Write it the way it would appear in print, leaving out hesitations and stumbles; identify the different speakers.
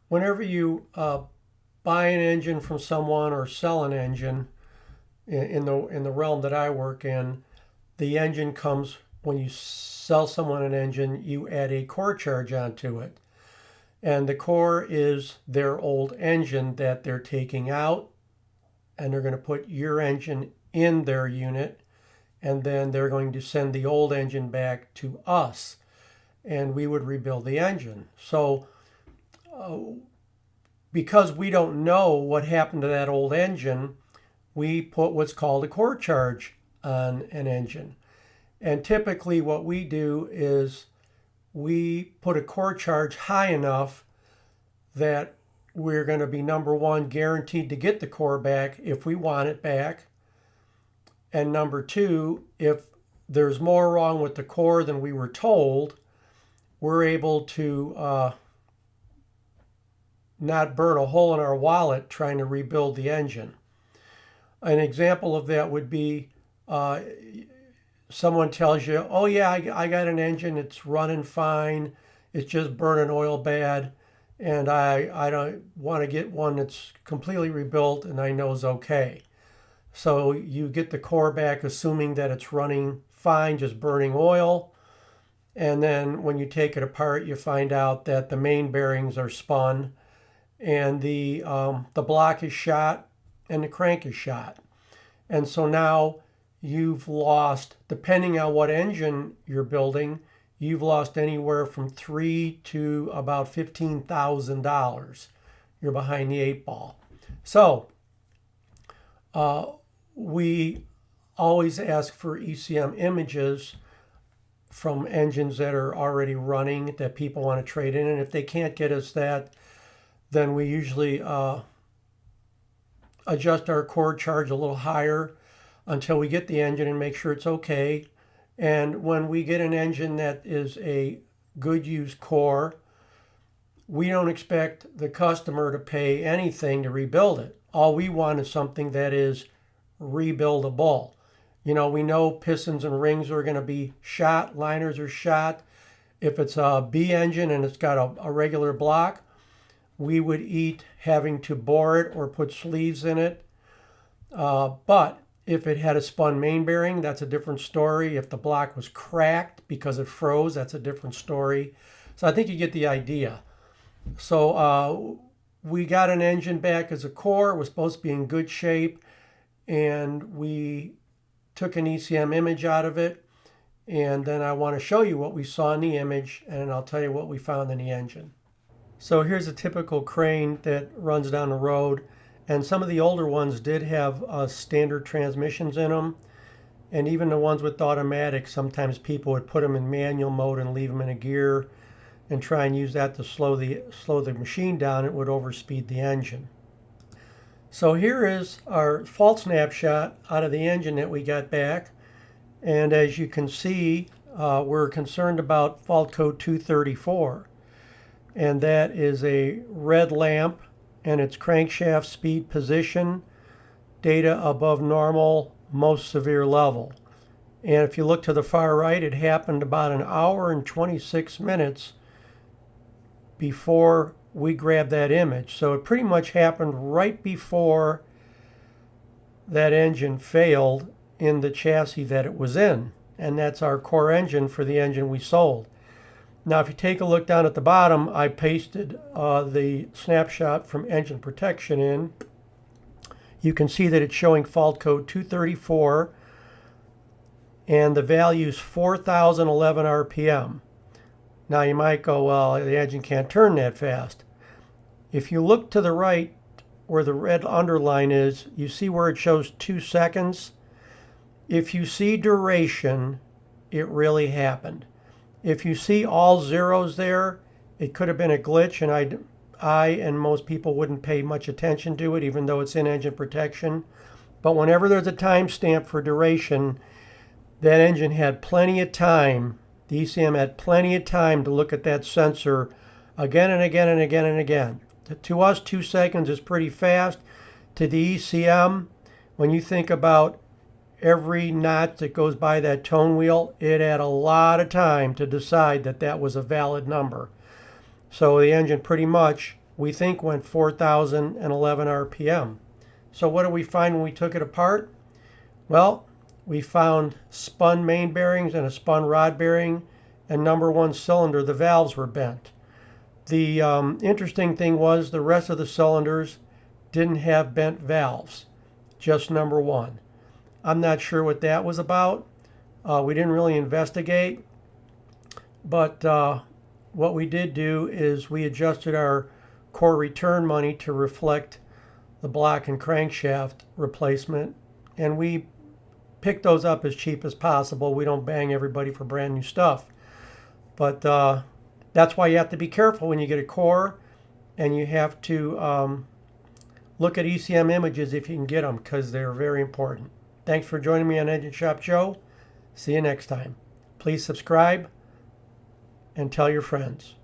Speaker 1: Whenever you buy an engine from someone or sell an engine in the realm that I work in, the engine comes when you sell someone an engine, you add a core charge onto it. And the core is their old engine that they're taking out, and they're going to put your engine in their unit, and then they're going to send the old engine back to us, and we would rebuild the engine. So because we don't know what happened to that old engine, we put what's called a core charge on an engine. And typically what we do is we put a core charge high enough that we're going to be, number one, guaranteed to get the core back if we want it back. And number two, if there's more wrong with the core than we were told, we're able to not burn a hole in our wallet trying to rebuild the engine. An example of that would be someone tells you, oh yeah, I got an engine, it's running fine, it's just burning oil bad, and I don't want to get one that's completely rebuilt and I know is okay. So you get the core back assuming that it's running fine, just burning oil. And then when you take it apart, you find out that the main bearings are spun and the block is shot and the crank is shot. And so now you've lost, depending on what engine you're building, you've lost anywhere from $3,000 to about $15,000. You're behind the eight ball. So we always ask for ECM images from engines that are already running that people want to trade in. And if they can't get us that, then we usually adjust our core charge a little higher until we get the engine and make sure it's okay. And when we get an engine that is a good used core, we don't expect the customer to pay anything to rebuild it. All we want is something that is rebuildable. You know, we know pistons and rings are going to be shot, liners are shot. If it's a B engine and it's got a regular block, we would eat having to bore it or put sleeves in it. But if it had a spun main bearing, that's a different story. If the block was cracked because it froze, that's a different story. So I think you get the idea. So we got an engine back as a core. It was supposed to be in good shape. And we took an ECM image out of it. And then I want to show you what we saw in the image, and I'll tell you what we found in the engine. So here's a typical crane that runs down the road. And some of the older ones did have standard transmissions in them. And even the ones with automatic, sometimes people would put them in manual mode and leave them in a gear and try and use that to slow the machine down. It would overspeed the engine. So here is our fault snapshot out of the engine that we got back. And as you can see, we're concerned about fault code 234. And that is a red lamp and its crankshaft speed position, data above normal, most severe level. And if you look to the far right, it happened about an hour and 26 minutes before we grabbed that image. So it pretty much happened right before that engine failed in the chassis that it was in. And that's our core engine for the engine we sold. Now, if you take a look down at the bottom, I pasted the snapshot from engine protection in. You can see that it's showing fault code 234, and the value is 4,011 RPM. Now, you might go, well, the engine can't turn that fast. If you look to the right where the red underline is, you see where it shows 2 seconds. If you see duration, it really happened. If you see all zeros there, it could have been a glitch, and I and most people wouldn't pay much attention to it, even though it's in engine protection. But whenever there's a timestamp for duration, that engine had plenty of time. The ECM had plenty of time to look at that sensor again and again and again and again. To us, 2 seconds is pretty fast. To the ECM, when you think about every knot that goes by that tone wheel, it had a lot of time to decide that that was a valid number. So the engine pretty much we think went 4,011 RPM. So what did we find when we took it apart? Well, we found spun main bearings and a spun rod bearing, and number one cylinder, the valves were bent. The interesting thing was the rest of the cylinders didn't have bent valves, just number one. I'm not sure what that was about. We didn't really investigate, but what we did do is we adjusted our core return money to reflect the block and crankshaft replacement, and we pick those up as cheap as possible. We don't bang everybody for brand new stuff. But that's why you have to be careful when you get a core, and you have to look at ECM images if you can get them, because they're very important. Thanks for joining me on Engine Shop Joe. See you next time. Please subscribe and tell your friends.